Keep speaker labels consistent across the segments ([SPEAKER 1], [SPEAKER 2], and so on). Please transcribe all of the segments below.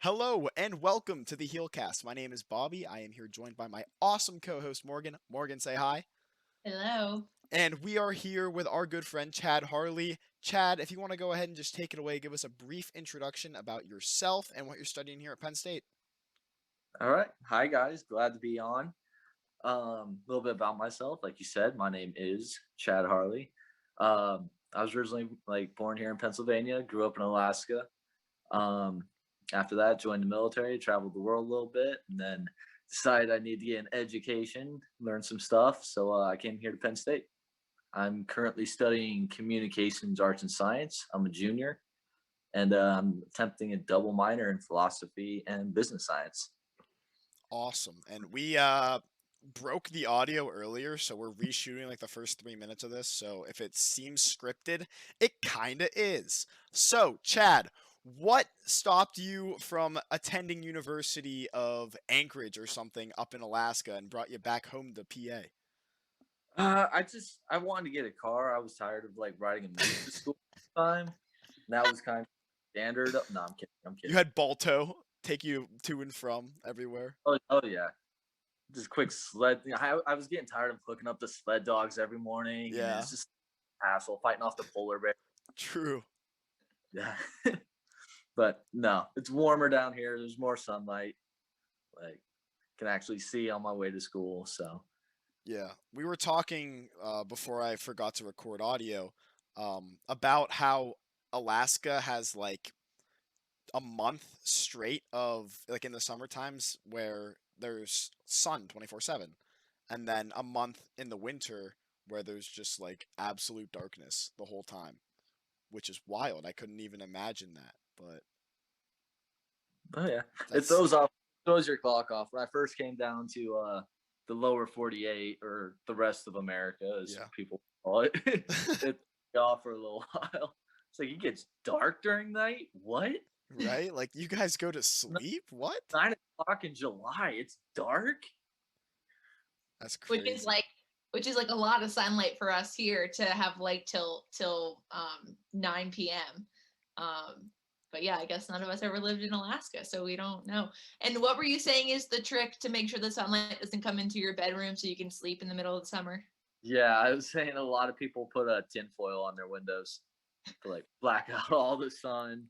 [SPEAKER 1] Hello and welcome to the HEALcast. My name is Bobby. I am here joined by my awesome co-host Morgan. Morgan, say hi.
[SPEAKER 2] Hello.
[SPEAKER 1] And we are here with our good friend Chad Harley. Chad, if you want to go ahead and just take it away, give us a brief introduction about yourself and what you're studying here at Penn State.
[SPEAKER 3] All right. Hi, guys. Glad to be on. A little bit about myself. Like you said, my name is Chad Harley. I was originally born here in Pennsylvania, grew up in Alaska. Um, After that, joined the military, traveled the world a little bit, and then decided I need to get an education, learn some stuff. So I came here to Penn State. I'm currently studying communications, arts, and science. I'm a junior, and I'm attempting a double minor in philosophy and business science.
[SPEAKER 1] Awesome. And we broke the audio earlier, so we're reshooting like the first 3 minutes of this. So if it seems scripted, it kinda is. So, Chad, what stopped you from attending University of Anchorage or something up in Alaska and brought you back home to PA?
[SPEAKER 3] I wanted to get a car. I was tired of riding a move to school all the time. And that was kind of standard. No, I'm kidding. I'm
[SPEAKER 1] You
[SPEAKER 3] kidding.
[SPEAKER 1] had Balto take you to and from everywhere.
[SPEAKER 3] Oh yeah, just quick sled. I was getting tired of hooking up the sled dogs every morning, and
[SPEAKER 1] Yeah,
[SPEAKER 3] it's just hassle fighting off the polar bear.
[SPEAKER 1] true.
[SPEAKER 3] Yeah, but no, it's warmer down here. There's more sunlight. Like, can actually see on my way to school. So
[SPEAKER 1] Yeah, we were talking before I forgot to record audio about how Alaska has like a month straight of like in the summer times where there's sun 24/7, and then a month in the winter where there's just like absolute darkness the whole time, which is wild. I couldn't even imagine that, but
[SPEAKER 3] oh yeah, it
[SPEAKER 1] that's
[SPEAKER 3] throws your clock off. When I first came down to the lower 48 or the rest of America, as
[SPEAKER 1] yeah.
[SPEAKER 3] people call it, it threw me off for a little while. It's like it gets dark during night. What?
[SPEAKER 1] Right? Like you guys go to sleep? What?
[SPEAKER 3] 9 o'clock in July. It's dark.
[SPEAKER 1] That's
[SPEAKER 2] Which is
[SPEAKER 1] crazy.
[SPEAKER 2] like which is like a lot of sunlight for us here to have light till 9 p.m. But yeah, I guess none of us ever lived in Alaska, so we don't know. And what were you saying is the trick to make sure the sunlight doesn't come into your bedroom so you can sleep in the middle of the summer?
[SPEAKER 3] Yeah, I was saying a lot of people put a tinfoil on their windows to black out all the sun.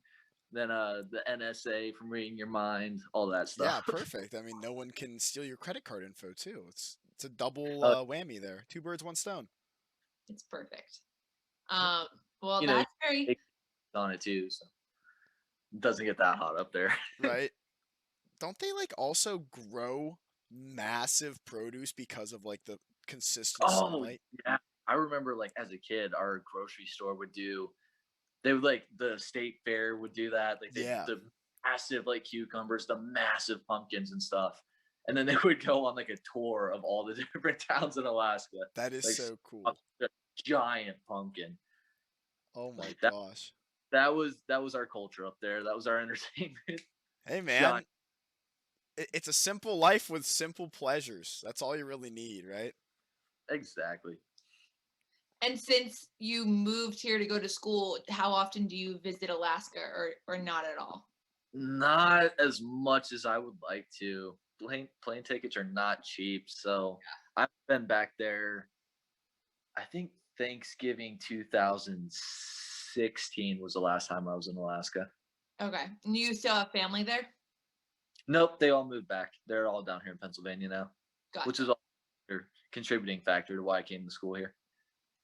[SPEAKER 3] Then the NSA from reading your mind, all that
[SPEAKER 1] Yeah,
[SPEAKER 3] stuff.
[SPEAKER 1] perfect. I mean, no one can steal your credit card info too. It's a double
[SPEAKER 3] uh,
[SPEAKER 1] whammy there. Two birds, one stone.
[SPEAKER 2] It's perfect.
[SPEAKER 1] Yep.
[SPEAKER 2] Um, well,
[SPEAKER 3] you know,
[SPEAKER 2] that's very
[SPEAKER 3] on it too, so it doesn't get that hot up there.
[SPEAKER 1] Right? Don't they like also grow massive produce because of like the consistent
[SPEAKER 3] Oh
[SPEAKER 1] sunlight?
[SPEAKER 3] yeah, I remember as a kid, our grocery store would do. They would the state fair would do that. Like
[SPEAKER 1] Yeah,
[SPEAKER 3] the massive cucumbers, the massive pumpkins and stuff, and then they would go on a tour of all the different towns in Alaska,
[SPEAKER 1] that is
[SPEAKER 3] like
[SPEAKER 1] so
[SPEAKER 3] a
[SPEAKER 1] cool.
[SPEAKER 3] giant pumpkin.
[SPEAKER 1] Oh my
[SPEAKER 3] Like
[SPEAKER 1] gosh.
[SPEAKER 3] that was our culture up there. That was our entertainment.
[SPEAKER 1] Hey
[SPEAKER 3] Giant,
[SPEAKER 1] man, it's a simple life with simple pleasures. That's all you really need, right?
[SPEAKER 3] exactly.
[SPEAKER 2] And since you moved here to go to school, how often do you visit Alaska or not at all?
[SPEAKER 3] Not as much as I would like to. Plane tickets are not cheap, so I've been back there. I think Thanksgiving 2016 was the last time I was in Alaska.
[SPEAKER 2] Okay. And you still have family there?
[SPEAKER 3] Nope, they all moved back. They're all down here in Pennsylvania now, which
[SPEAKER 2] Gotcha.
[SPEAKER 3] is a contributing factor to why I came to school here.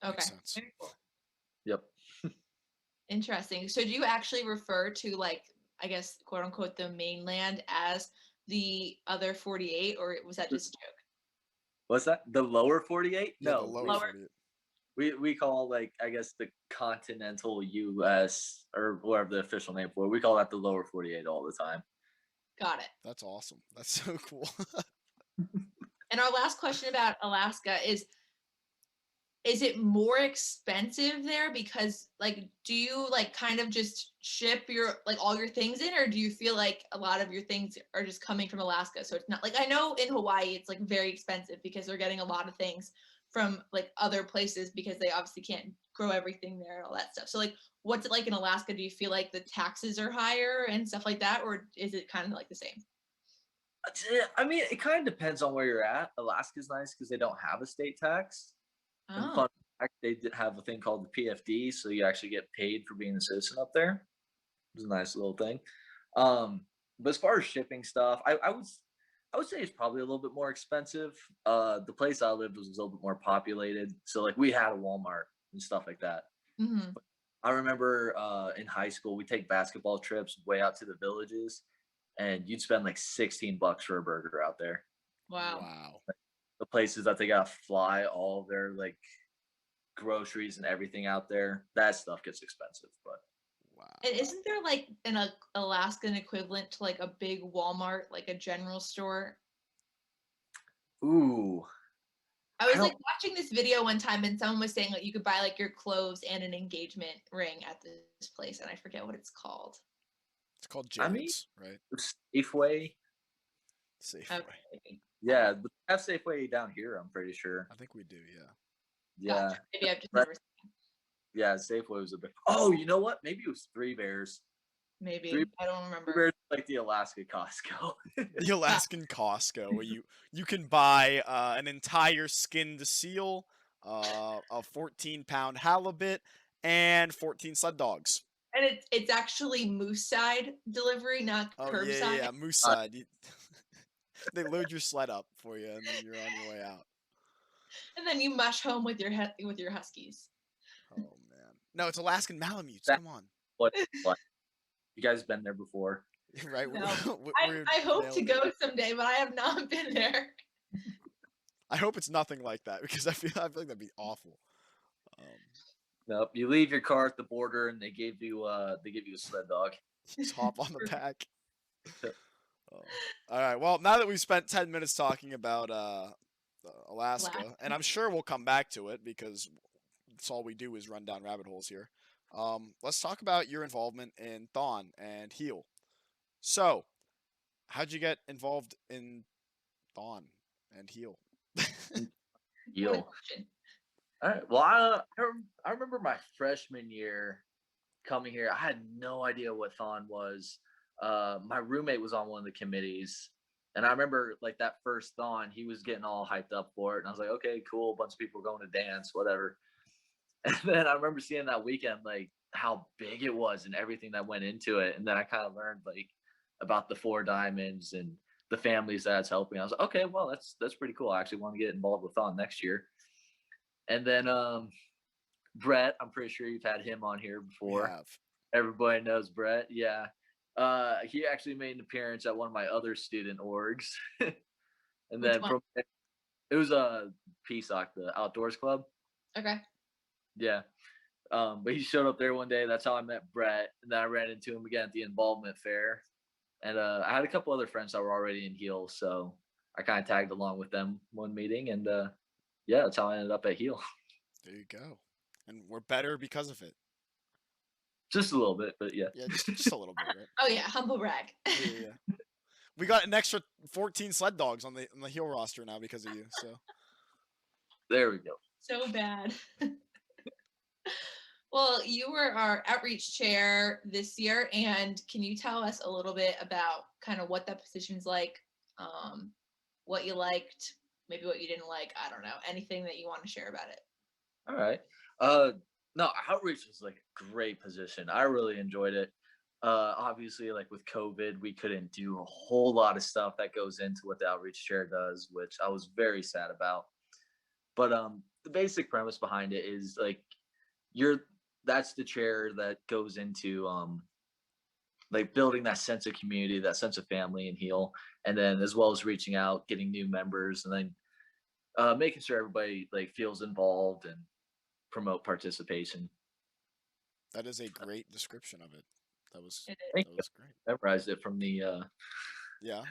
[SPEAKER 1] Makes
[SPEAKER 2] Okay.
[SPEAKER 1] sense.
[SPEAKER 2] Very cool.
[SPEAKER 3] Yep.
[SPEAKER 2] Interesting. So do you actually refer to like, I guess, quote unquote, the mainland as the other 48, or was that just a joke?
[SPEAKER 3] What's that? The lower 48?
[SPEAKER 1] Yeah, the
[SPEAKER 3] No,
[SPEAKER 1] lower
[SPEAKER 2] Lower.
[SPEAKER 1] 48.
[SPEAKER 3] we call I guess the continental US or whatever the official name for it. We call that the lower 48 all the time.
[SPEAKER 2] Got it.
[SPEAKER 1] That's awesome. That's so cool.
[SPEAKER 2] And our last question about Alaska is it more expensive there because like do you like kind of just ship your like all your things in, or do you feel like a lot of your things are just coming from Alaska, so it's not like I know in Hawaii it's like very expensive because they're getting a lot of things from like other places because they obviously can't grow everything there and all that stuff. So like, what's it like in Alaska? Do you feel like the taxes are higher and stuff like that, or is it kind of like the same?
[SPEAKER 3] I mean, it kind of depends on where you're at. Alaska's nice because they don't have a state tax. And
[SPEAKER 2] Oh,
[SPEAKER 3] fun fact, they did have a thing called the PFD, so you actually get paid for being a citizen up there. It was a nice little thing. Um, but as far as shipping stuff, I would say it's probably a little bit more expensive. The place I lived was a little bit more populated, so like we had a Walmart and stuff like that.
[SPEAKER 2] hmm,
[SPEAKER 3] I remember in high school we take basketball trips way out to the villages, and you'd spend like $16 for a burger out there.
[SPEAKER 2] wow.
[SPEAKER 1] Wow.
[SPEAKER 3] The places that they gotta fly all their like groceries and everything out there, that stuff gets expensive. But
[SPEAKER 1] Wow.
[SPEAKER 2] And isn't there like an Alaskan equivalent to like a big Walmart, like a general store?
[SPEAKER 3] ooh,
[SPEAKER 2] I
[SPEAKER 3] I
[SPEAKER 2] was
[SPEAKER 3] don't.
[SPEAKER 2] like watching this video one time and someone was saying like you could buy like your clothes and an engagement ring at this place and I forget what it's called.
[SPEAKER 1] It's called
[SPEAKER 3] I mean,
[SPEAKER 1] Jared's, right?
[SPEAKER 3] Safeway.
[SPEAKER 1] Safeway.
[SPEAKER 2] Okay.
[SPEAKER 3] Yeah, but they have Safeway down here. I'm pretty sure.
[SPEAKER 1] I think we do, yeah.
[SPEAKER 3] Yeah,
[SPEAKER 2] Gotcha. Maybe I've just
[SPEAKER 3] but-
[SPEAKER 2] never seen
[SPEAKER 3] yeah. Safeway was a bit. Oh, you know what? Maybe it was Three Bears.
[SPEAKER 2] maybe. I don't
[SPEAKER 3] Three
[SPEAKER 2] remember.
[SPEAKER 3] Bears is like the Alaska Costco.
[SPEAKER 1] The Alaskan Costco, where you can buy an entire skinned seal, a 14-pound halibut, and 14 sled dogs.
[SPEAKER 2] And it's actually moose side delivery, not
[SPEAKER 1] Oh
[SPEAKER 2] curbside.
[SPEAKER 1] yeah, moose
[SPEAKER 3] Uh,
[SPEAKER 1] side. They load your sled up for you, and then you're on your way out.
[SPEAKER 2] And then you mush home with your huskies.
[SPEAKER 1] Oh man, no, it's Alaskan Malamutes.
[SPEAKER 3] That-
[SPEAKER 1] Come on,
[SPEAKER 3] what? What? You guys been there before?
[SPEAKER 1] right?
[SPEAKER 2] No.
[SPEAKER 1] We're
[SPEAKER 2] I hope to
[SPEAKER 1] nailing
[SPEAKER 2] go
[SPEAKER 1] it.
[SPEAKER 2] someday, but I have not been there.
[SPEAKER 1] I hope it's nothing like that because I feel like that'd be awful. Um,
[SPEAKER 3] Nope. You leave your car at the border, and they give you a sled dog.
[SPEAKER 1] just hop on the back. Oh. All right. Well, now that we've spent 10 minutes talking about Alaska, and I'm sure we'll come back to it because that's all we do is run down rabbit holes here. Let's talk about your involvement in Thon and Heal. So, how'd you get involved in Thon and Heal?
[SPEAKER 2] What a
[SPEAKER 3] Heal.
[SPEAKER 2] question.
[SPEAKER 3] All right. Well, I remember my freshman year coming here. I had no idea what Thon was. My roommate was on one of the committees, and I remember like that first Thon, he was getting all hyped up for it, and I was like, okay, cool, a bunch of people going to dance, whatever. And then I remember seeing that weekend like how big it was and everything that went into it, and then I kind of learned like about the Four Diamonds and the families that's helping. I was like, okay, well, that's pretty cool. I actually want to get involved with Thon next year. And then Brett, I'm pretty sure you've had him on here
[SPEAKER 1] We
[SPEAKER 3] before.
[SPEAKER 1] have.
[SPEAKER 3] Everybody knows Brett. Yeah. He actually made an appearance at one of my other student orgs. And
[SPEAKER 2] Which
[SPEAKER 3] then
[SPEAKER 2] one?
[SPEAKER 3] from it was a PSOC, the outdoors club.
[SPEAKER 2] Okay.
[SPEAKER 3] Yeah. But he showed up there one day. That's how I met Brett. And then I ran into him again at the involvement fair. And I had a couple other friends that were already in Heal, so I kind of tagged along with them one meeting, and yeah, that's how I ended up at Heal.
[SPEAKER 1] There you go. And we're better because of it.
[SPEAKER 3] Just a little bit, but yeah.
[SPEAKER 1] Yeah, just a little bit, right?
[SPEAKER 2] Oh yeah, humble brag.
[SPEAKER 1] Yeah. We got an extra 14 sled dogs on the Heal roster now because of you. So
[SPEAKER 3] There we go.
[SPEAKER 2] So bad. Well, you were our outreach chair this year, and can you tell us a little bit about kind of what that position's like, what you liked, maybe what you didn't like? I don't know, anything that you want to share about it.
[SPEAKER 3] All right. No, outreach was like a great position. I really enjoyed it. Obviously, like with COVID, we couldn't do a whole lot of stuff that goes into what the outreach chair does, which I was very sad about. But the basic premise behind it is like you're that's the chair that goes into like building that sense of community, that sense of family and Heal, and then as well as reaching out, getting new members, and then making sure everybody like feels involved and promote participation.
[SPEAKER 1] that is a great description of it. That was
[SPEAKER 2] It
[SPEAKER 3] Thank
[SPEAKER 1] that
[SPEAKER 3] you.
[SPEAKER 1] was great.
[SPEAKER 3] Memorized it from the
[SPEAKER 1] Yeah.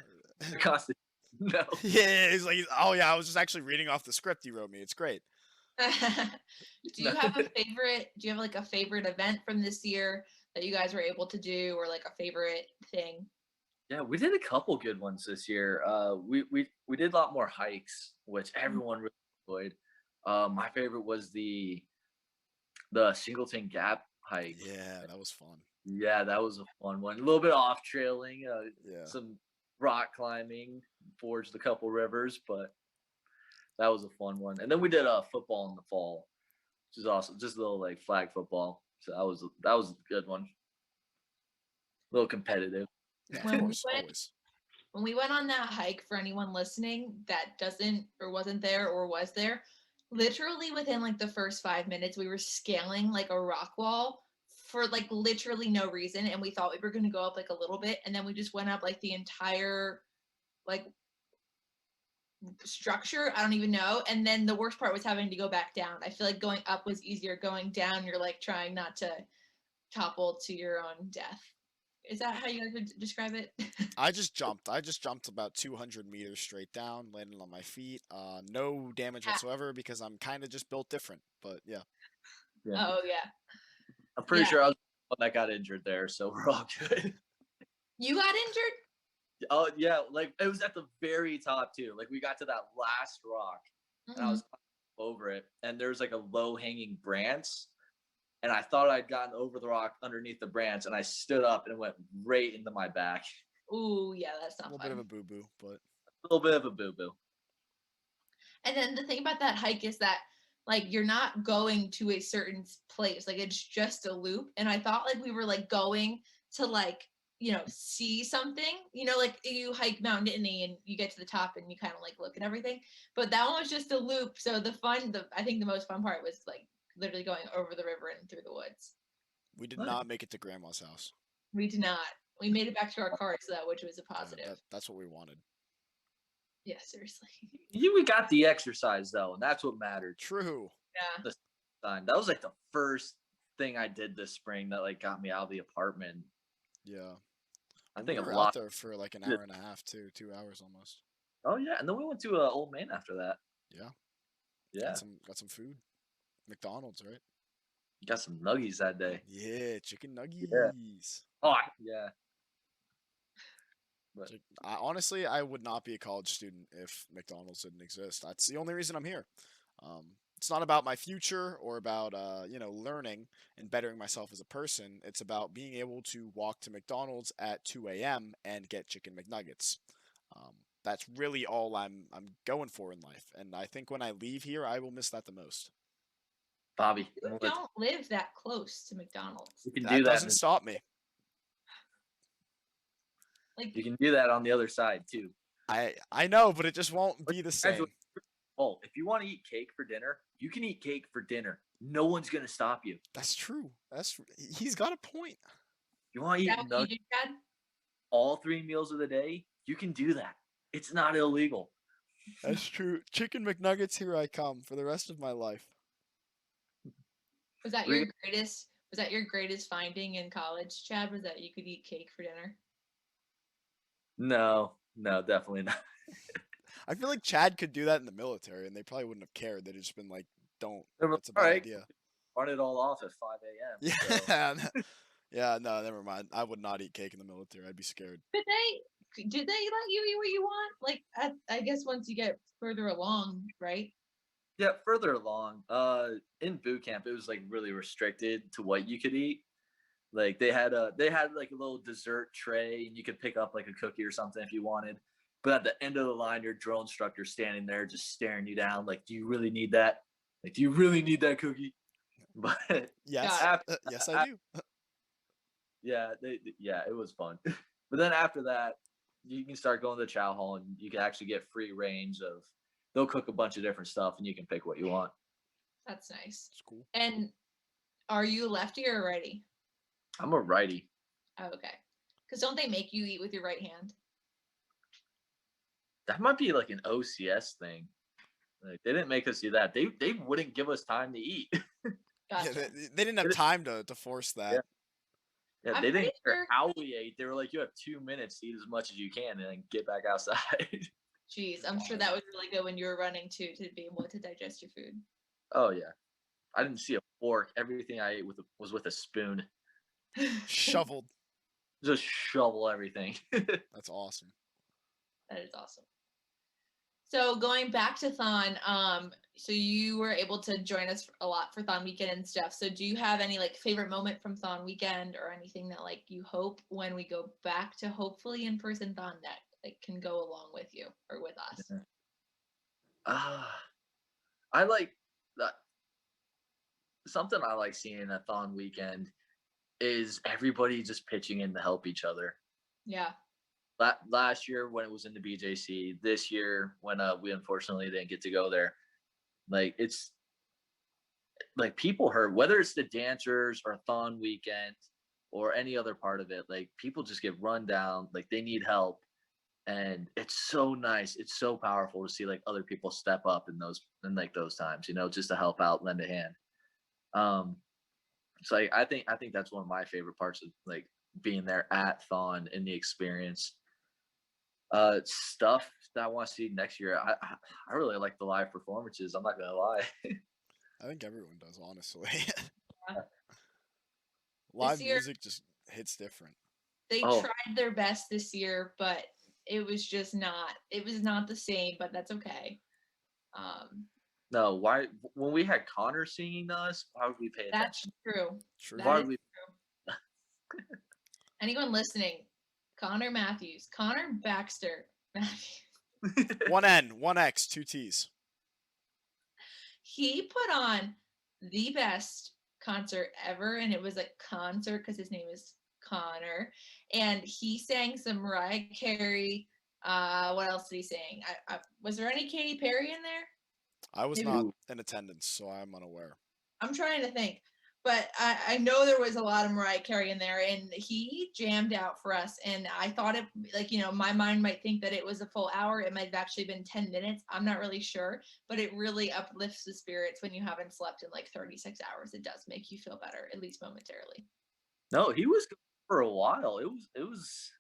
[SPEAKER 3] Constitution. No.
[SPEAKER 1] Yeah, he's like, oh yeah, I was just actually reading off the script you wrote me. It's great.
[SPEAKER 2] Do you have a favorite? Do you have like a favorite event from this year that you guys were able to do, or like a favorite thing?
[SPEAKER 3] Yeah, we did a couple good ones this year. We did a lot more hikes, which everyone really enjoyed. My favorite was the the Singleton Gap hike.
[SPEAKER 1] Yeah, that was fun.
[SPEAKER 3] Yeah, that was a fun one. A little bit off trailing,
[SPEAKER 1] Yeah.
[SPEAKER 3] some rock climbing, forged a couple rivers, but that was a fun one. And then we did football in the fall, which is awesome. Just a little like flag football. So that was a good one. A little competitive.
[SPEAKER 1] Yeah, of
[SPEAKER 2] When we
[SPEAKER 1] course,
[SPEAKER 2] went
[SPEAKER 1] always.
[SPEAKER 2] when we went on that hike, for anyone listening that doesn't or wasn't there or was there, literally within like the first 5 minutes, we were scaling like a rock wall for like literally no reason. And we thought we were going to go up like a little bit. And then we just went up like the entire like structure. I don't even know. And then the worst part was having to go back down. I feel like going up was easier. Going down, you're like trying not to topple to your own death. Is that how you guys would describe it?
[SPEAKER 1] I just jumped. I just jumped about 200 meters straight down, landing on my feet. No damage whatsoever because I'm kind of just built different. But yeah.
[SPEAKER 3] Yeah.
[SPEAKER 2] Oh yeah.
[SPEAKER 3] I'm pretty
[SPEAKER 2] Yeah.
[SPEAKER 3] sure I was the one that got injured there, so we're all good.
[SPEAKER 2] You got injured?
[SPEAKER 3] Oh yeah, like it was at the very top too. Like we got to that last rock, and I was over it, and there's like a low hanging branch, and I thought I'd gotten over the rock underneath the branch, and I stood up and it went right into my back.
[SPEAKER 2] Ooh, yeah, that's
[SPEAKER 1] A
[SPEAKER 2] not
[SPEAKER 1] little
[SPEAKER 2] fun.
[SPEAKER 1] bit of a boo boo, but
[SPEAKER 3] A little bit of a boo boo.
[SPEAKER 2] And then the thing about that hike is that like you're not going to a certain place. Like it's just a loop. And I thought like we were like going to like, see something. Like you hike Mount Nittany and you get to the top and you kind of like look at everything. But that one was just a loop. So I think the most fun part was like literally going over the river and through the woods.
[SPEAKER 1] we did not make it to Grandma's house.
[SPEAKER 2] We did not. We made it back to our cars though, which was a
[SPEAKER 1] Yeah,
[SPEAKER 2] positive.
[SPEAKER 1] that's what we wanted.
[SPEAKER 2] Yeah, seriously.
[SPEAKER 3] We got the exercise though, and that's what mattered.
[SPEAKER 1] True.
[SPEAKER 2] Yeah.
[SPEAKER 3] The sun. That was like the first thing I did this spring that like got me out of the apartment.
[SPEAKER 1] Yeah.
[SPEAKER 3] I
[SPEAKER 1] And
[SPEAKER 3] think
[SPEAKER 1] we
[SPEAKER 3] a
[SPEAKER 1] were
[SPEAKER 3] lot.
[SPEAKER 1] out there for like an hour and a half too, 2 hours almost.
[SPEAKER 3] Oh yeah, and then we went to Old Main after that.
[SPEAKER 1] Yeah.
[SPEAKER 3] Yeah,
[SPEAKER 1] Got some food. McDonald's, right?
[SPEAKER 3] got some nuggies that day.
[SPEAKER 1] Yeah, chicken
[SPEAKER 3] Yeah.
[SPEAKER 1] nuggies.
[SPEAKER 3] Oh yeah. But
[SPEAKER 1] Honestly, I would not be a college student if McDonald's didn't exist. That's the only reason I'm here. It's not about my future or about learning and bettering myself as a person. It's about being able to walk to McDonald's at 2 a.m. and get chicken McNuggets. That's really all I'm going for in life, and I think when I leave here, I will miss that the most.
[SPEAKER 3] Bobby,
[SPEAKER 2] You don't live that close to McDonald's.
[SPEAKER 3] you can
[SPEAKER 1] That
[SPEAKER 3] do that.
[SPEAKER 1] doesn't stop me.
[SPEAKER 2] Like
[SPEAKER 3] You can do that on the other side too.
[SPEAKER 1] I know, but it just won't be the same.
[SPEAKER 3] Oh, if you want to eat cake for dinner, you can eat cake for dinner. No one's gonna stop you.
[SPEAKER 1] That's true. He's got a point.
[SPEAKER 3] You want to eat
[SPEAKER 2] that what you do, Chad?
[SPEAKER 3] all 3 meals of the day? You can do that. It's not illegal.
[SPEAKER 1] That's true. Chicken McNuggets, here I come for the rest of my life.
[SPEAKER 2] Was that your greatest finding in college, Chad? Was that you could eat cake for dinner?
[SPEAKER 3] No, definitely not.
[SPEAKER 1] I feel like Chad could do that in the military, and they probably wouldn't have cared. They'd just been like, "Don't." That's a bad idea.
[SPEAKER 3] Run it all off at 5 a.m.
[SPEAKER 1] Yeah.
[SPEAKER 3] So.
[SPEAKER 1] Yeah. No, never mind. I would not eat cake in the military. I'd be scared.
[SPEAKER 2] Did they let you eat what you want? Like I guess once you get further along, right?
[SPEAKER 3] Yeah, further along, in boot camp, it was like really restricted to what you could eat. Like they had like a little dessert tray, and you could pick up like a cookie or something if you wanted. But at the end of the line, your drill instructor's standing there just staring you down, like, "Do you really need that? Like, do you really need that cookie?" But
[SPEAKER 1] Yes.
[SPEAKER 2] Got
[SPEAKER 1] Yes, I do.
[SPEAKER 3] yeah, it was fun. But then after that, you can start going to the chow hall, and you can actually get free range of. They'll cook a bunch of different stuff, and you can pick what you want.
[SPEAKER 2] That's nice.
[SPEAKER 1] It's cool.
[SPEAKER 2] And are you lefty or righty?
[SPEAKER 3] I'm a righty.
[SPEAKER 2] Oh, okay. Because don't they make you eat with your right hand?
[SPEAKER 3] That might be like an OCS thing. Like they didn't make us do that. They wouldn't give us time to eat.
[SPEAKER 2] Gotcha.
[SPEAKER 1] Yeah, they didn't have time to force that.
[SPEAKER 3] Yeah,
[SPEAKER 2] I'm
[SPEAKER 3] they
[SPEAKER 2] pretty
[SPEAKER 3] didn't care
[SPEAKER 2] sure-
[SPEAKER 3] how we ate. They were like, "You have 2 minutes to eat as much as you can, and then get back outside."
[SPEAKER 2] Jeez, I'm sure that was really good when you were running too, to be able to digest your food.
[SPEAKER 3] Oh yeah, I didn't see a fork. Everything I ate was with a spoon.
[SPEAKER 1] Shoveled.
[SPEAKER 3] Just shovel everything.
[SPEAKER 1] That's awesome.
[SPEAKER 2] That is awesome. So going back to Thon, so you were able to join us a lot for Thon weekend and stuff. So do you have any like favorite moment from Thon weekend or anything that like you hope when we go back to hopefully in person Thon that like can go along with you or with us?
[SPEAKER 3] Yeah. I like that. Something I like seeing at Thon weekend is everybody just pitching in to help each other.
[SPEAKER 2] Yeah.
[SPEAKER 3] Last year when it was in the BJC, this year when we unfortunately didn't get to go there, like it's like people hurt, whether it's the dancers or Thon weekend or any other part of it, like people just get run down, like they need help. And it's so nice. It's so powerful to see like other people step up in like those times, just to help out, lend a hand. Um, so I think that's one of my favorite parts of like being there at Thon in the experience. Stuff that I want to see next year. I really like the live performances. I'm not gonna lie.
[SPEAKER 1] I think everyone does, honestly.
[SPEAKER 2] Yeah.
[SPEAKER 1] Live
[SPEAKER 2] This year
[SPEAKER 1] music just hits different.
[SPEAKER 2] they
[SPEAKER 3] Oh
[SPEAKER 2] tried their best this year, but it was just not. It was not the same, but that's okay. Um,
[SPEAKER 3] no, why when we had Connor singing to us, why would we pay
[SPEAKER 2] that's
[SPEAKER 3] attention?
[SPEAKER 2] true.
[SPEAKER 1] True.
[SPEAKER 2] That
[SPEAKER 3] Why
[SPEAKER 2] is
[SPEAKER 3] would we?
[SPEAKER 2] anyone listening. Connor Baxter Matthews.
[SPEAKER 1] One N, one X, two T's.
[SPEAKER 2] He put on the best concert ever, and it was a concert because his name is Connor, and he sang some Mariah Carey. What else did he sing? Was there any Katy Perry in there?
[SPEAKER 1] I was
[SPEAKER 2] Maybe
[SPEAKER 1] not
[SPEAKER 3] Ooh,
[SPEAKER 1] in attendance, so I'm unaware.
[SPEAKER 2] I'm trying to think, but I know there was a lot of Mariah Carey in there, and he jammed out for us. And I thought it, like, my mind might think that it was a full hour. It might have actually been 10 minutes. I'm not really sure, but it really uplifts the spirits when you haven't slept in like 36 hours. It does make you feel better, at least momentarily.
[SPEAKER 3] no, he was good for a while. It was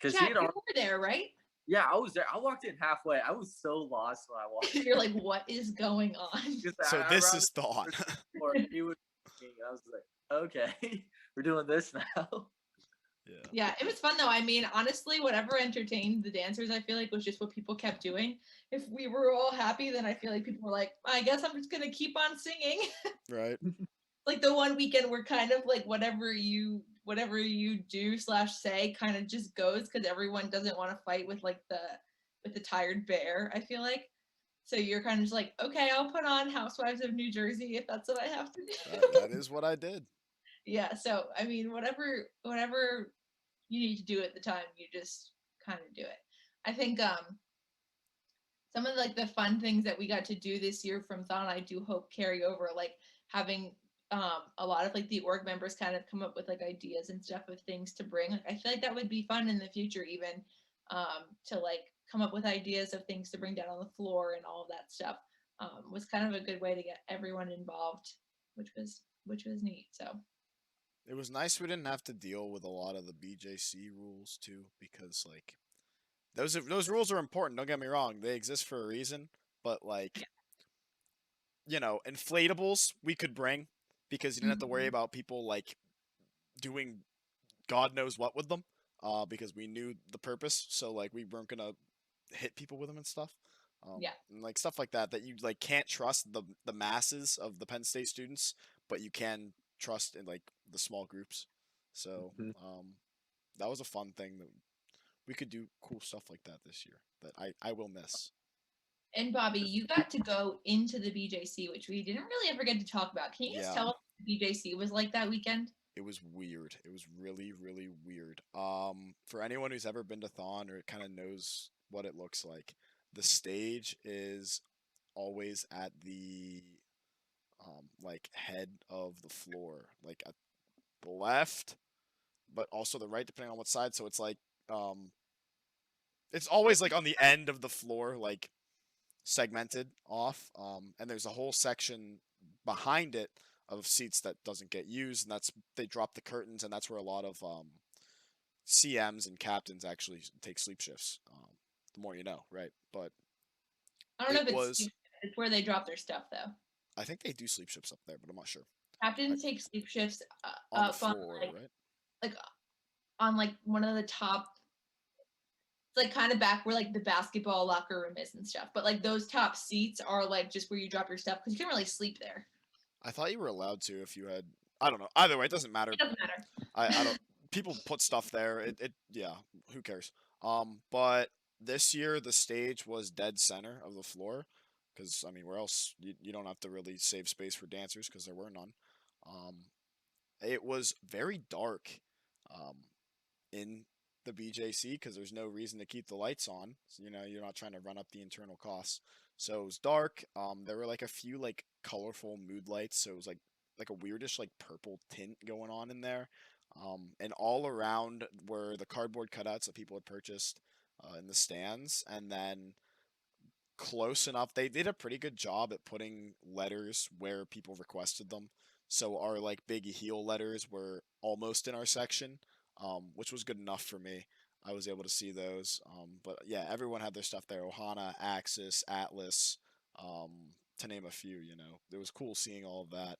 [SPEAKER 3] because he
[SPEAKER 2] Chad,
[SPEAKER 3] had
[SPEAKER 2] you
[SPEAKER 3] already.
[SPEAKER 2] were there, right?
[SPEAKER 3] Yeah, I was there. I walked in halfway. I was so lost when I walked
[SPEAKER 2] You're like, what is going on?
[SPEAKER 3] because
[SPEAKER 1] So
[SPEAKER 3] I
[SPEAKER 1] this
[SPEAKER 3] around
[SPEAKER 1] is Thought.
[SPEAKER 3] the floor, he was singing, and I was like, okay, we're doing this now.
[SPEAKER 1] Yeah.
[SPEAKER 2] Yeah, it was fun though. I mean, honestly, whatever entertained the dancers, I feel like was just what people kept doing. If we were all happy, then I feel like people were like, I guess I'm just gonna keep on singing.
[SPEAKER 1] Right.
[SPEAKER 2] Like the one weekend where kind of like whatever you do slash say kind of just goes because everyone doesn't want to fight with like the tired bear, I feel like. So you're kind of just like, okay, I'll put on Housewives of New Jersey if that's what I have to do.
[SPEAKER 1] That is what I did.
[SPEAKER 2] Yeah, so I mean, whatever you need to do at the time, you just kind of do it. I think some of like the fun things that we got to do this year from Thon, I do hope carry over, like having a lot of like the org members kind of come up with like ideas and stuff of things to bring. Like I feel like that would be fun in the future even to like come up with ideas of things to bring down on the floor and all of that stuff. Was kind of a good way to get everyone involved, which was neat. So
[SPEAKER 1] It was nice we didn't have to deal with a lot of the BJC rules too, because like those rules are important. Don't get me wrong; they exist for a reason. But like, inflatables we could bring because you didn't have to worry
[SPEAKER 2] mhm.
[SPEAKER 1] about people like doing God knows what with them, because we knew the purpose. So like we weren't gonna hit people with them and stuff.
[SPEAKER 2] Yeah.
[SPEAKER 1] And like stuff like that you like can't trust the masses of the Penn State students, but you can trust in like the small groups. So
[SPEAKER 3] Mhm.
[SPEAKER 1] that was a fun thing that we could do cool stuff like that this year that I will miss.
[SPEAKER 2] And Bobby, you got to go into the BJC, which we didn't really ever get to talk about. Can you just
[SPEAKER 1] Yeah,
[SPEAKER 2] tell us what the BJC was like that weekend?
[SPEAKER 1] it was weird. It was really really weird. For anyone who's ever been to Thon or kind of knows what it looks like, the stage is always at the like head of the floor, like at the left, but also the right, depending on what side. So it's like um, it's always like on the end of the floor, like segmented off. And there's a whole section behind it of seats that doesn't get used, and that's they drop the curtains, and that's where a lot of CMs and captains actually take sleep shifts. The more you know, right? But
[SPEAKER 2] I don't know
[SPEAKER 1] it
[SPEAKER 2] if
[SPEAKER 1] was.
[SPEAKER 2] it's where they drop their stuff though.
[SPEAKER 1] I think they do sleep shifts up there, but I'm not sure. Like
[SPEAKER 2] Captains take sleep shifts
[SPEAKER 1] on the
[SPEAKER 2] up on
[SPEAKER 1] floor,
[SPEAKER 2] like
[SPEAKER 1] right?
[SPEAKER 2] like on like one of the top. It's like kind of back where like the basketball locker room is and stuff. But like those top seats are like just where you drop your stuff because you can't really sleep there.
[SPEAKER 1] I thought you were allowed to if you had. I don't know. Either way, it doesn't matter.
[SPEAKER 2] It doesn't matter.
[SPEAKER 1] I don't. People put stuff there. It yeah. Who cares? But this year the stage was dead center of the floor, because I mean, where else you don't have to really save space for dancers because there were none. Um, it was very dark, um, in the BJC because there's no reason to keep the lights on. So, you're not trying to run up the internal costs. So it was dark. There were like a few like colorful mood lights. So it was like a weirdish like purple tint going on in there. And all around were the cardboard cutouts that people had purchased in the stands, and then close enough. They did a pretty good job at putting letters where people requested them. So our like big heel letters were almost in our section, which was good enough for me. I was able to see those. But yeah, everyone had their stuff there. Ohana, Axis, Atlas, um, to name a few. It was cool seeing all of that.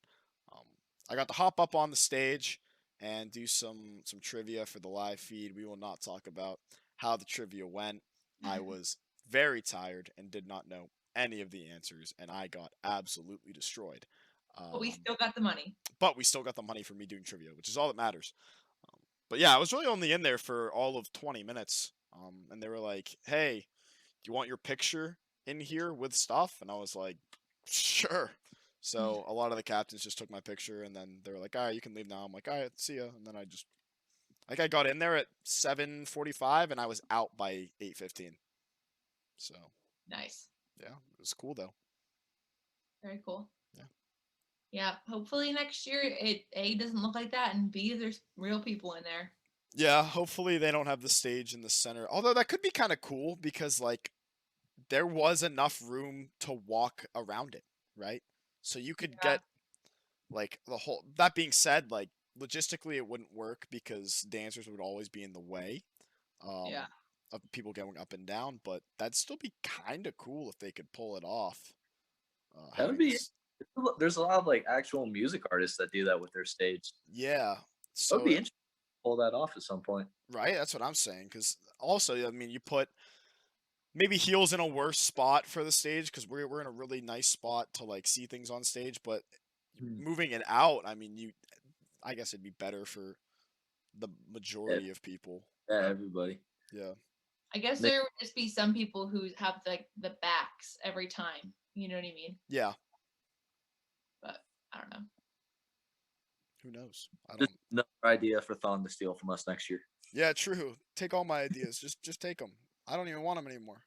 [SPEAKER 1] Um, I got to hop up on the stage and do some trivia for the live feed. We will not talk about how the trivia went. I was very tired and did not know any of the answers, and I got absolutely destroyed.
[SPEAKER 2] But we
[SPEAKER 1] Um,
[SPEAKER 2] still got the money.
[SPEAKER 1] but we still got the money for me doing trivia, which is all that matters. But yeah, I was really only in there for all of 20 minutes. And they were like, "Hey, do you want your picture in here with stuff?" And I was like, "Sure." So a lot of the captains just took my picture, and then they were like, "All right, you can leave now." I'm like, "All right, see ya." And then I got in there at 7:45, and I was out by 8:15. So
[SPEAKER 2] Nice.
[SPEAKER 1] yeah, it was cool though.
[SPEAKER 2] Very cool.
[SPEAKER 1] Yeah.
[SPEAKER 2] Yeah. Hopefully next year it A doesn't look like that and B there's real people in there.
[SPEAKER 1] Yeah, hopefully they don't have the stage in the center. Although that could be kind of cool because like there was enough room to walk around it, right? So you could
[SPEAKER 2] Yeah.
[SPEAKER 1] get like the whole. That being said, like logistically it wouldn't work because dancers would always be in the way,
[SPEAKER 2] Yeah.
[SPEAKER 1] um, of people going up and down. But that'd still be kind of cool if they could pull it off.
[SPEAKER 3] That would
[SPEAKER 1] Having
[SPEAKER 3] be.
[SPEAKER 1] this,
[SPEAKER 3] There's a lot of like actual music artists that do that with their stage.
[SPEAKER 1] yeah.
[SPEAKER 3] It would
[SPEAKER 1] So
[SPEAKER 3] be interesting to pull that off at some point.
[SPEAKER 1] right, that's what I'm saying. Because also, I mean, you put maybe heels in a worse spot for the stage because we're in a really nice spot to like see things on stage, but
[SPEAKER 3] Hmm.
[SPEAKER 1] moving it out, I mean, I guess it'd be better for the
[SPEAKER 3] Yeah,
[SPEAKER 1] majority of people.
[SPEAKER 3] yeah, everybody.
[SPEAKER 1] Yeah.
[SPEAKER 2] I guess
[SPEAKER 3] They-
[SPEAKER 2] there would just be some people who have like the backs every time. You know what I mean?
[SPEAKER 1] Yeah.
[SPEAKER 2] But I don't know.
[SPEAKER 1] Who knows? I
[SPEAKER 3] Just
[SPEAKER 1] don't.
[SPEAKER 3] another idea for Thon to steal from us next year.
[SPEAKER 1] Yeah, true. Take all my ideas. Just take them. I don't even want them anymore.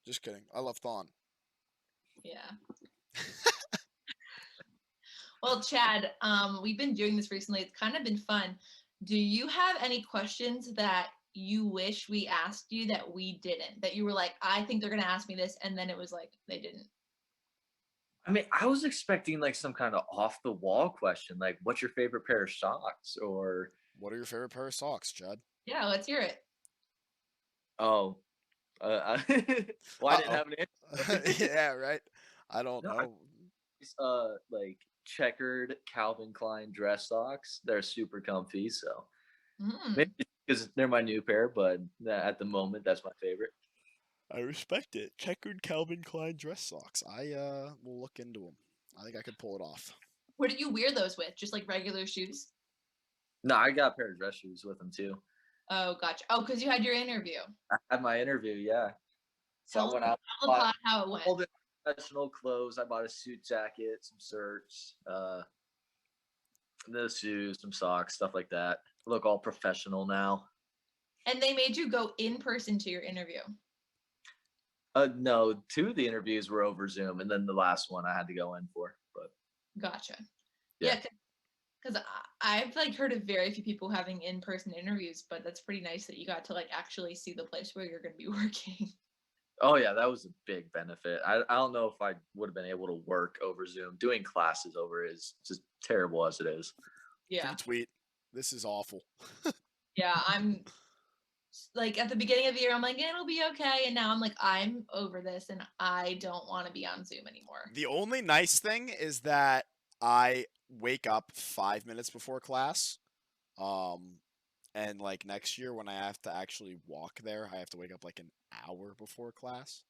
[SPEAKER 1] Just kidding. I love Thon.
[SPEAKER 2] Yeah. Well, Chad, we've been doing this recently. It's kind of been fun. Do you have any questions that you wish we asked you that we didn't? That you were like, I think they're gonna ask me this, and then it was like they didn't.
[SPEAKER 3] I mean, I was expecting like some kind of off the wall question, like "What's your favorite pair of socks?" or
[SPEAKER 1] What are your favorite pair of socks, Chad?
[SPEAKER 2] Yeah, let's hear it.
[SPEAKER 3] "Oh, well, I didn't
[SPEAKER 1] Uh
[SPEAKER 3] have an
[SPEAKER 1] oh.
[SPEAKER 3] answer."
[SPEAKER 1] Yeah, right. I don't
[SPEAKER 3] No,
[SPEAKER 1] know.
[SPEAKER 3] like checkered Calvin Klein dress socks. They're super comfy, so
[SPEAKER 2] Mm.
[SPEAKER 3] maybe because they're my new pair, but at the moment, that's my favorite.
[SPEAKER 1] I respect it. Checkered Calvin Klein dress socks. I will look into them. I think I could pull it off.
[SPEAKER 2] What do you wear those with? Just like regular shoes?
[SPEAKER 3] No, I got a pair of dress shoes with them too.
[SPEAKER 2] Oh, gotcha. Oh, because you had your interview.
[SPEAKER 3] I had my interview, yeah. So I
[SPEAKER 2] Tell,
[SPEAKER 3] went out,
[SPEAKER 2] tell the
[SPEAKER 3] bought
[SPEAKER 2] pod how it went.
[SPEAKER 3] all the professional clothes. I bought a suit jacket, some shirts, the shoes, some socks, stuff like that. Look all professional now.
[SPEAKER 2] And they made you go in person to your interview.
[SPEAKER 3] No, two of the interviews were over Zoom, and then the last one I had to go in for. But
[SPEAKER 2] Gotcha.
[SPEAKER 3] Yeah.
[SPEAKER 2] Yeah, because I've like heard of very few people having in-person interviews, but that's pretty nice that you got to like actually see the place where you're going to be working.
[SPEAKER 3] oh yeah, that was a big benefit. I don't know if I would have been able to work over Zoom. Doing classes over is just terrible as it is.
[SPEAKER 2] Yeah.
[SPEAKER 1] Retweet. This is awful.
[SPEAKER 2] Yeah, I'm like at the beginning of the year, I'm like, it'll be okay. And now I'm like, I'm over this and I don't want to be on Zoom anymore.
[SPEAKER 1] The only nice thing is that I wake up 5 minutes before class. Um, And like next year when I have to actually walk there, I have to wake up like an hour before class.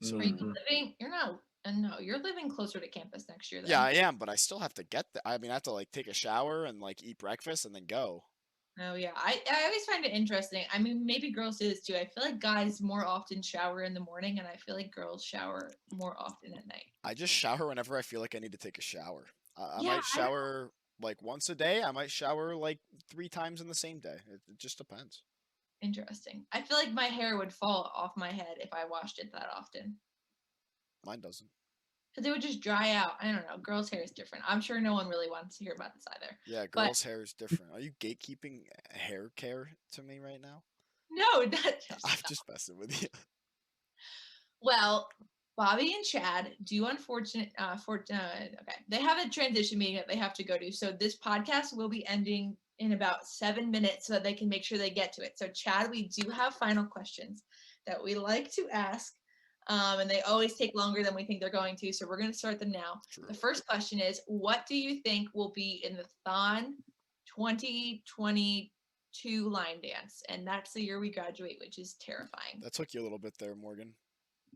[SPEAKER 1] So
[SPEAKER 2] Are you
[SPEAKER 3] Mhm.
[SPEAKER 2] living? You're not. No, you're living closer to campus next year
[SPEAKER 1] yeah,
[SPEAKER 2] then.
[SPEAKER 1] I am, but I still have to get there. I mean, I have to like take a shower and like eat breakfast and then go.
[SPEAKER 2] Oh yeah, I always find it interesting. I mean, maybe girls do this too. I feel like guys more often shower in the morning, and I feel like girls shower more often at night.
[SPEAKER 1] I just shower whenever I feel like I need to take a shower. I
[SPEAKER 2] Yeah,
[SPEAKER 1] might shower like once a day. I might shower like 3 times in the same day. It just depends.
[SPEAKER 2] interesting. I feel like my hair would fall off my head if I washed it that often.
[SPEAKER 1] Mine doesn't.
[SPEAKER 2] Because it would just dry out. I don't know. Girls' hair is different. I'm sure no one really wants to hear about this either.
[SPEAKER 1] Yeah,
[SPEAKER 2] But
[SPEAKER 1] girls' hair is different. Are you gatekeeping hair care to me right now?
[SPEAKER 2] no, that
[SPEAKER 1] I'm
[SPEAKER 2] just
[SPEAKER 1] just messing with you.
[SPEAKER 2] well, Bobby and Chad do okay. They have a transition meeting that they have to go to. So this podcast will be ending in about 7 minutes so that they can make sure they get to it. So Chad, we do have final questions that we like to ask. And they always take longer than we think they're going to. So we're going to start them now.
[SPEAKER 1] True.
[SPEAKER 2] The first question is, what do you think will be in the Thon 2022 line dance? And that's the year we graduate, which is terrifying.
[SPEAKER 1] That took you a little bit there, Morgan.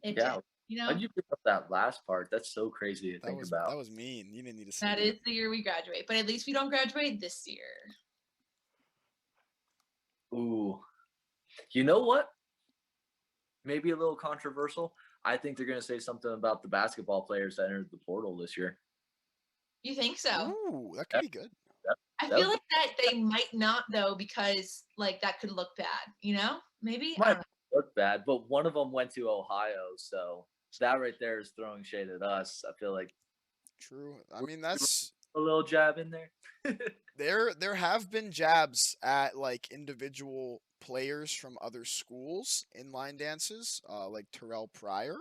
[SPEAKER 2] It
[SPEAKER 3] Yeah.
[SPEAKER 2] did. You know,
[SPEAKER 3] Why'd you pick up that last part? That's so crazy to
[SPEAKER 1] That
[SPEAKER 3] think
[SPEAKER 1] was
[SPEAKER 3] about.
[SPEAKER 1] that was mean. You didn't need to say
[SPEAKER 2] that
[SPEAKER 1] that.
[SPEAKER 2] is the year we graduate. But at least we don't graduate this year.
[SPEAKER 3] Ooh. You know what? Maybe a little controversial. I think they're going to say something about the basketball players that entered the portal this year.
[SPEAKER 2] You think so?
[SPEAKER 1] Ooh, that could be good.
[SPEAKER 2] I
[SPEAKER 3] that
[SPEAKER 2] feel
[SPEAKER 3] was-
[SPEAKER 2] like that they might not though, because like that could look bad. You know, maybe. I
[SPEAKER 3] Might
[SPEAKER 2] don't know.
[SPEAKER 3] look bad, but one of them went to Ohio, so that right there is throwing shade at us. I feel like
[SPEAKER 1] True. I mean, that's
[SPEAKER 3] a little jab in there.
[SPEAKER 1] there have been jabs at like individual players from other schools in line dances, like Terrell Pryor.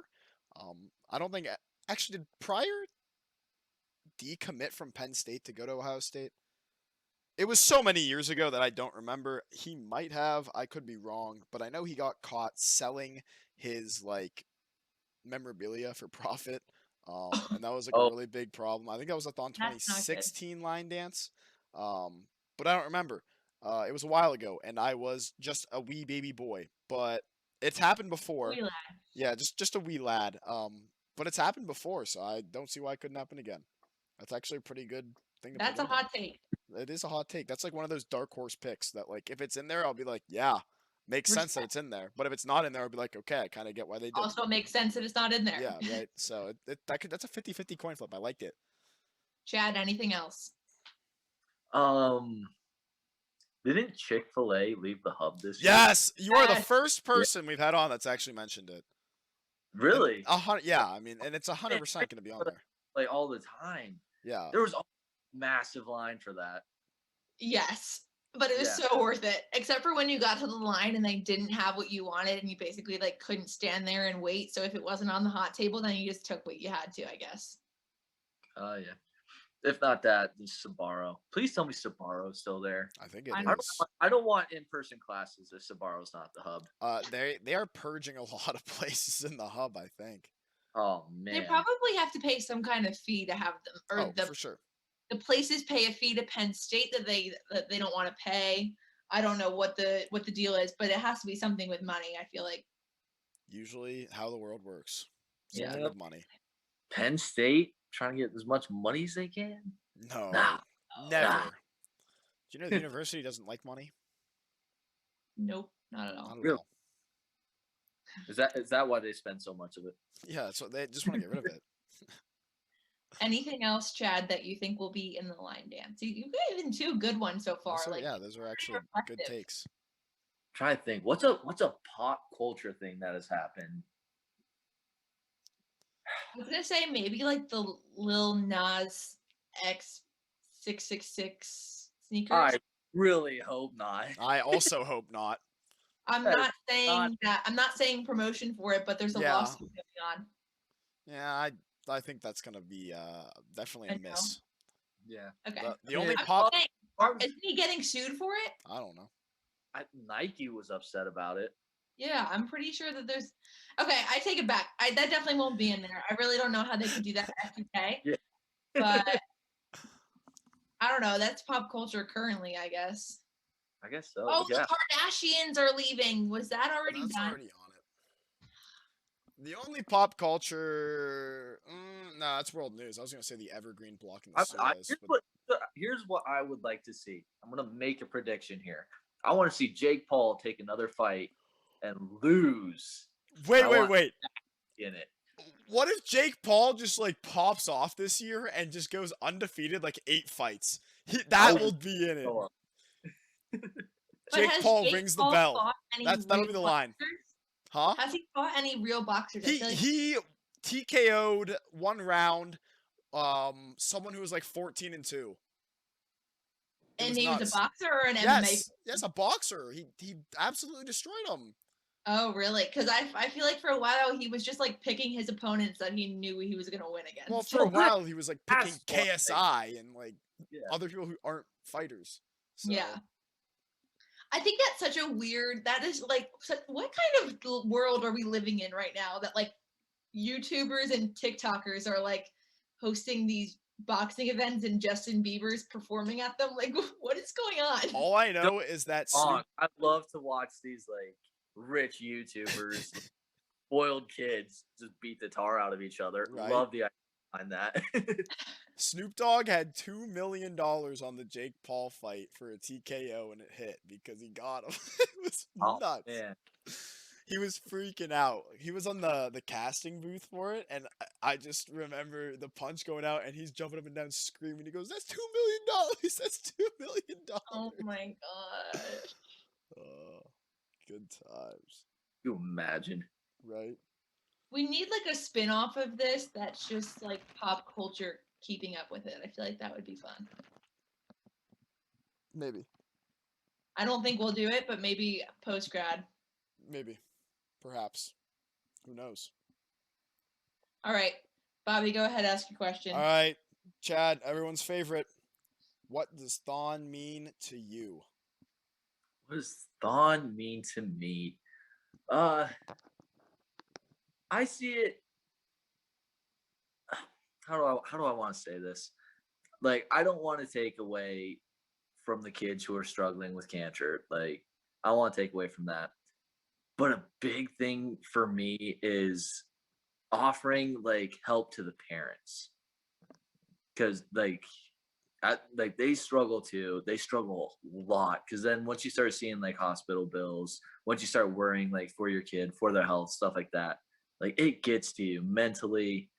[SPEAKER 1] I don't think actually did Pryor decommit from Penn State to go to Ohio State. It was so many years ago that I don't remember. He might have. I could be wrong, but I know he got caught selling his like memorabilia for profit. And that was like a
[SPEAKER 3] Oh,
[SPEAKER 1] really big problem. I think that was like on
[SPEAKER 2] That's not good.
[SPEAKER 1] 2016 line dance. But I don't remember. It was a while ago, and I was just a wee baby boy. But it's happened before.
[SPEAKER 2] We laugh.
[SPEAKER 1] Yeah, just a wee lad. But it's happened before, so I don't see why it couldn't happen again. That's actually a pretty good thing to
[SPEAKER 2] That's
[SPEAKER 1] put
[SPEAKER 2] a
[SPEAKER 1] in there.
[SPEAKER 2] hot take.
[SPEAKER 1] It is a hot take. That's like one of those dark horse picks that like if it's in there, I'll be like, yeah, makes sense that it's in there. But if it's not in there, I'll be like, okay, I kind of get why they did.
[SPEAKER 2] Also makes sense that it's not in there.
[SPEAKER 1] Yeah, right. So that's a 50-50 coin flip. I liked it.
[SPEAKER 2] Chad, anything else?
[SPEAKER 3] Didn't Chick-fil-A leave the hub this year?
[SPEAKER 1] Yes, you are the
[SPEAKER 2] Yes.
[SPEAKER 1] first person we've had on that's actually mentioned it.
[SPEAKER 3] Really?
[SPEAKER 1] Yeah, I mean, and it's 100% going to be on there.
[SPEAKER 3] Like all the time.
[SPEAKER 1] Yeah.
[SPEAKER 3] There was a massive line for that.
[SPEAKER 2] Yes. But it was
[SPEAKER 3] Yeah.
[SPEAKER 2] so worth it. Except for when you got to the line and they didn't have what you wanted and you basically like couldn't stand there and wait. So if it wasn't on the hot table, then you just took what you had to, I guess.
[SPEAKER 3] Oh yeah. If not that, then Sbarro. Please tell me Sbarro's still there.
[SPEAKER 1] I think it
[SPEAKER 2] I
[SPEAKER 1] is.
[SPEAKER 3] I don't want in-person classes if Sbarro's not the hub.
[SPEAKER 1] They are purging a lot of places in the hub, I think.
[SPEAKER 3] Oh man.
[SPEAKER 2] They probably have to pay some kind of fee to have them, or
[SPEAKER 1] Oh,
[SPEAKER 2] the
[SPEAKER 1] for sure.
[SPEAKER 2] the places pay a fee to Penn State that they don't want to pay. I don't know what the deal is, but it has to be something with money. I feel like.
[SPEAKER 1] Usually how the world works. Something
[SPEAKER 3] Yeah.
[SPEAKER 1] with money.
[SPEAKER 3] Penn State trying to get as much money as they can.
[SPEAKER 1] No,
[SPEAKER 3] Nah.
[SPEAKER 1] never.
[SPEAKER 3] Nah.
[SPEAKER 1] Do you know the university doesn't like money?
[SPEAKER 2] Nope, not at all.
[SPEAKER 1] Not at
[SPEAKER 3] Really?
[SPEAKER 1] all.
[SPEAKER 3] Is that why they spend so much of it?
[SPEAKER 1] Yeah, so they just want to get rid of it.
[SPEAKER 2] Anything else, Chad, that you think will be in the line dance? You got even two good ones so far.
[SPEAKER 1] So,
[SPEAKER 2] like
[SPEAKER 1] yeah, those are actually good
[SPEAKER 2] reflective.
[SPEAKER 1] takes.
[SPEAKER 3] Try to think. What's a pop culture thing that has happened?
[SPEAKER 2] I was gonna say maybe like the Lil Nas X 666 sneakers.
[SPEAKER 3] I really hope not.
[SPEAKER 1] I also hope not.
[SPEAKER 2] I'm
[SPEAKER 3] that is
[SPEAKER 2] not saying that. I'm not saying promotion for it, but there's a
[SPEAKER 1] Yeah.
[SPEAKER 2] lawsuit going on.
[SPEAKER 1] Yeah, I think that's gonna be definitely
[SPEAKER 2] I
[SPEAKER 1] a
[SPEAKER 2] know.
[SPEAKER 1] miss.
[SPEAKER 3] Yeah.
[SPEAKER 2] Okay.
[SPEAKER 1] The only
[SPEAKER 3] I'm
[SPEAKER 1] pop
[SPEAKER 2] Saying, isn't he getting sued for it?
[SPEAKER 1] I don't know.
[SPEAKER 3] Nike was upset about it.
[SPEAKER 2] Yeah, I'm pretty sure that there's. Okay, I take it back. That definitely won't be in there. I really don't know how they could do that at FTK.
[SPEAKER 3] Yeah.
[SPEAKER 2] But I don't know. That's pop culture currently, I guess.
[SPEAKER 3] I guess so.
[SPEAKER 2] Oh,
[SPEAKER 3] Yeah.
[SPEAKER 2] the Kardashians are leaving. Was that already
[SPEAKER 1] That's
[SPEAKER 2] done?
[SPEAKER 1] already on it. The only pop culture, no, that's world news. I was gonna say the Evergreen blocking the Suez, but
[SPEAKER 3] Here's what I would like to see. I'm gonna make a prediction here. I want to see Jake Paul take another fight and lose.
[SPEAKER 1] wait,
[SPEAKER 3] I
[SPEAKER 1] wait,
[SPEAKER 3] want
[SPEAKER 1] wait.
[SPEAKER 3] in it.
[SPEAKER 1] What if Jake Paul just like pops off this year and just goes undefeated, like 8 fights? That will be in it.
[SPEAKER 2] But
[SPEAKER 1] Jake
[SPEAKER 2] has
[SPEAKER 1] Paul
[SPEAKER 2] Jake
[SPEAKER 1] rings the
[SPEAKER 2] Paul
[SPEAKER 1] bell.
[SPEAKER 2] fought any
[SPEAKER 1] That'll
[SPEAKER 2] real
[SPEAKER 1] be the line,
[SPEAKER 2] boxers?
[SPEAKER 1] huh?
[SPEAKER 2] Has he fought any real boxers? I
[SPEAKER 1] He
[SPEAKER 2] feel like,
[SPEAKER 1] he TKO'd one round. Someone who was like 14-2. It
[SPEAKER 2] and
[SPEAKER 1] was
[SPEAKER 2] he was a
[SPEAKER 1] nuts.
[SPEAKER 2] boxer or an MMA?
[SPEAKER 1] Yes, a boxer. He absolutely destroyed him.
[SPEAKER 2] Oh, really? Because I feel like for a while he was just like picking his opponents that he knew he was gonna win against.
[SPEAKER 1] Well, for a while he was like picking
[SPEAKER 3] That's one
[SPEAKER 1] KSI and like
[SPEAKER 3] Yeah.
[SPEAKER 1] other people who aren't fighters. So.
[SPEAKER 2] Yeah. I think that's such a weird. That is like, what kind of world are we living in right now that like YouTubers and TikTokers are like hosting these boxing events and Justin Bieber's performing at them? Like, what is going on?
[SPEAKER 1] All I know is that Snoop.
[SPEAKER 3] I love to watch these like rich YouTubers, spoiled kids just beat the tar out of each other.
[SPEAKER 1] Right.
[SPEAKER 3] Love the idea behind that.
[SPEAKER 1] Snoop Dogg had $2 million on the Jake Paul fight for a TKO and it hit because he got him. It was nuts.
[SPEAKER 3] Man.
[SPEAKER 1] He was freaking out. He was on the casting booth for it, and I just remember the punch going out, and he's jumping up and down screaming. He goes, "That's $2 million! That's $2 million!"
[SPEAKER 2] Oh my gosh.
[SPEAKER 1] Good times.
[SPEAKER 3] You imagine.
[SPEAKER 1] Right?
[SPEAKER 2] We need like a spin-off of this that's just like pop culture keeping up with it. I feel like that would be fun.
[SPEAKER 1] Maybe.
[SPEAKER 2] I don't think we'll do it, but maybe post-grad.
[SPEAKER 1] Maybe. Perhaps. Who knows?
[SPEAKER 2] All right. Bobby, go ahead, ask your question.
[SPEAKER 1] All right. Chad, everyone's favorite. What does Thon mean to you?
[SPEAKER 3] What does Thon mean to me? I see it. How do I want to say this? Like, I don't want to take away from the kids who are struggling with cancer. Like, I want to take away from that. But a big thing for me is offering like help to the parents, because like they struggle too. They struggle a lot, because then once you start seeing like hospital bills, once you start worrying like for your kid, for their health, stuff like that, like it gets to you mentally.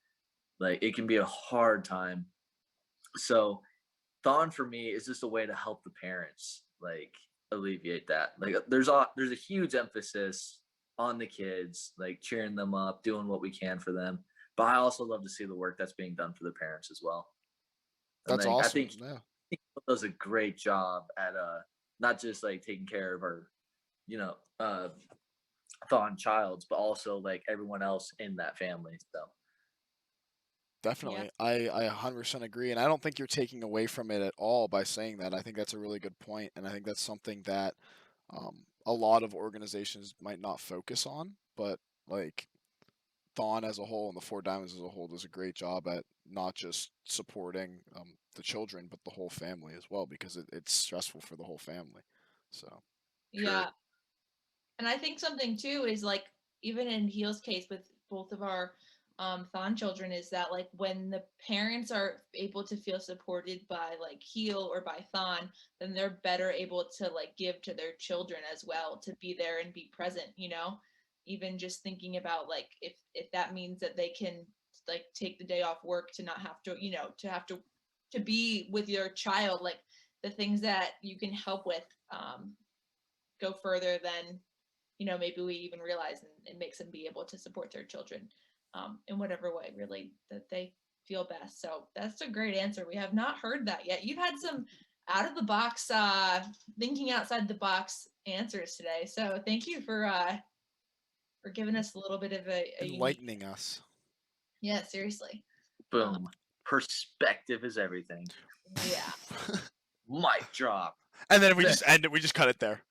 [SPEAKER 3] Like it can be a hard time. So Thon for me is just a way to help the parents like alleviate that. Like there's a huge emphasis on the kids, like cheering them up, doing what we can for them. But I also love to see the work that's being done for the parents as well. And
[SPEAKER 1] That's
[SPEAKER 3] like,
[SPEAKER 1] awesome.
[SPEAKER 3] I think he does a great job at not just like taking care of our, Thon childs, but also like everyone else in that family. So
[SPEAKER 1] definitely. I 100% agree. And I don't think you're taking away from it at all by saying that. I think that's a really good point. And I think that's something that a lot of organizations might not focus on. But like Thon as a whole and the Four Diamonds as a whole does a great job at not just supporting the children, but the whole family as well, because it's stressful for the whole family. So
[SPEAKER 2] Yeah. And I think something too is like, even in Heal's case with both of our Thon children, is that like when the parents are able to feel supported by like Heal or by Thon, then they're better able to like give to their children as well, to be there and be present, even just thinking about like if that means that they can like take the day off work to not have to, to be with your child, like the things that you can help with go further than maybe we even realize, and it makes them be able to support their children in whatever way really that they feel best. So that's a great answer. We have not heard that yet. You've had some out of the box, thinking outside the box answers today. So thank you for giving us a little bit of a
[SPEAKER 1] enlightening us.
[SPEAKER 2] Yeah, seriously.
[SPEAKER 3] Boom. Perspective is everything.
[SPEAKER 2] Yeah.
[SPEAKER 3] Mic drop.
[SPEAKER 1] And then we just end it. We just cut it there.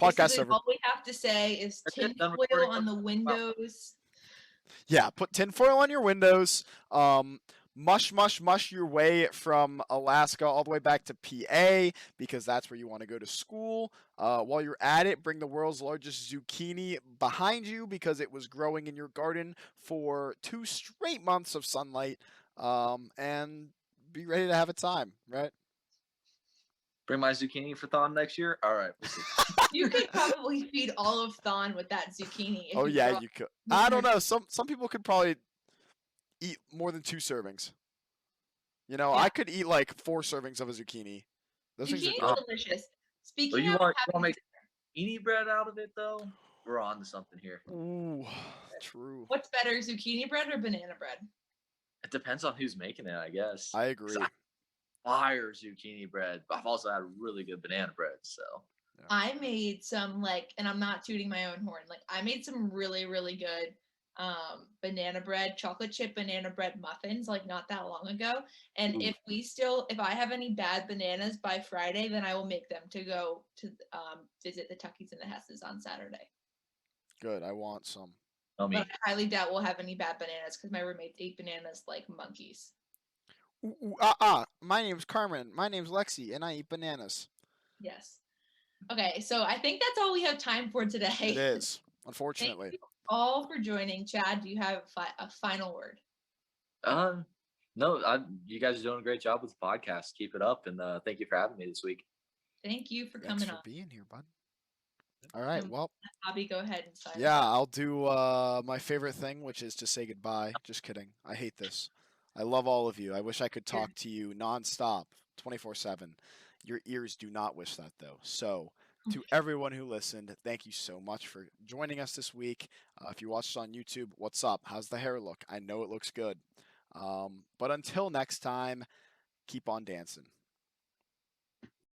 [SPEAKER 1] Podcast over.
[SPEAKER 2] All we have to say is tinfoil on the windows.
[SPEAKER 1] Yeah, put tinfoil on your windows. mush your way from Alaska all the way back to PA because that's where you want to go to school. While you're at it, bring the world's largest zucchini behind you because it was growing in your garden for 2 straight months of sunlight. And be ready to have a time, right?
[SPEAKER 3] Bring my zucchini for Thon next year. All right, we'll see.
[SPEAKER 2] You could probably feed all of Thon with that zucchini if
[SPEAKER 1] Oh
[SPEAKER 2] you
[SPEAKER 1] yeah,
[SPEAKER 2] brought
[SPEAKER 1] you could. I don't
[SPEAKER 2] 100.
[SPEAKER 1] know. Some people could probably eat more than 2 servings. You know,
[SPEAKER 2] Yeah,
[SPEAKER 1] I could eat like 4 servings of a zucchini. Those things are
[SPEAKER 2] zucchini is
[SPEAKER 1] good.
[SPEAKER 2] delicious.
[SPEAKER 3] But
[SPEAKER 2] Speaking
[SPEAKER 3] you
[SPEAKER 2] of
[SPEAKER 3] want to
[SPEAKER 2] having,
[SPEAKER 3] make zucchini bread out of it though? We're on to something here.
[SPEAKER 1] Ooh, true.
[SPEAKER 2] what's better, zucchini bread or banana bread?
[SPEAKER 3] It depends on who's making it, I guess.
[SPEAKER 1] I
[SPEAKER 3] 'Cause
[SPEAKER 1] agree.
[SPEAKER 3] fire zucchini bread, but I've also had really good banana bread. So
[SPEAKER 1] Yeah.
[SPEAKER 2] I made some like, and I'm not tooting my own horn. Like I made some really, really good banana bread, chocolate chip banana bread muffins like not that long ago. And
[SPEAKER 3] Ooh.
[SPEAKER 2] if I have any bad bananas by Friday, then I will make them to go to visit the Tuckies and the Hesses on Saturday.
[SPEAKER 1] Good. I want some.
[SPEAKER 3] yummy.
[SPEAKER 2] But I highly doubt we'll have any bad bananas because my roommates ate bananas like monkeys.
[SPEAKER 1] Ooh, ooh, my name's Carmen. My name's Lexi, and I eat bananas.
[SPEAKER 2] Yes. Okay, so I think that's all we have time for today.
[SPEAKER 1] It is,
[SPEAKER 2] Thank
[SPEAKER 1] unfortunately.
[SPEAKER 2] you all for joining. Chad, do you have a final word?
[SPEAKER 3] No, you guys are doing a great job with the podcast. Keep it up, and thank you for having me this week.
[SPEAKER 2] Thank you for
[SPEAKER 1] Thanks
[SPEAKER 2] coming
[SPEAKER 1] for
[SPEAKER 2] on.
[SPEAKER 1] being here, bud. All right.
[SPEAKER 2] And
[SPEAKER 1] Well,
[SPEAKER 2] Bobby, go ahead and sign
[SPEAKER 1] yeah,
[SPEAKER 2] us off.
[SPEAKER 1] I'll do my favorite thing, which is to say goodbye. Just kidding. I hate this. I love all of you. I wish I could
[SPEAKER 2] Yeah.
[SPEAKER 1] talk to you nonstop, 24/7. Your ears do not wish that, though. So, to everyone who listened, thank you so much for joining us this week. If you watched on YouTube, what's up? How's the hair look? I know it looks good. But until next time, keep on dancing.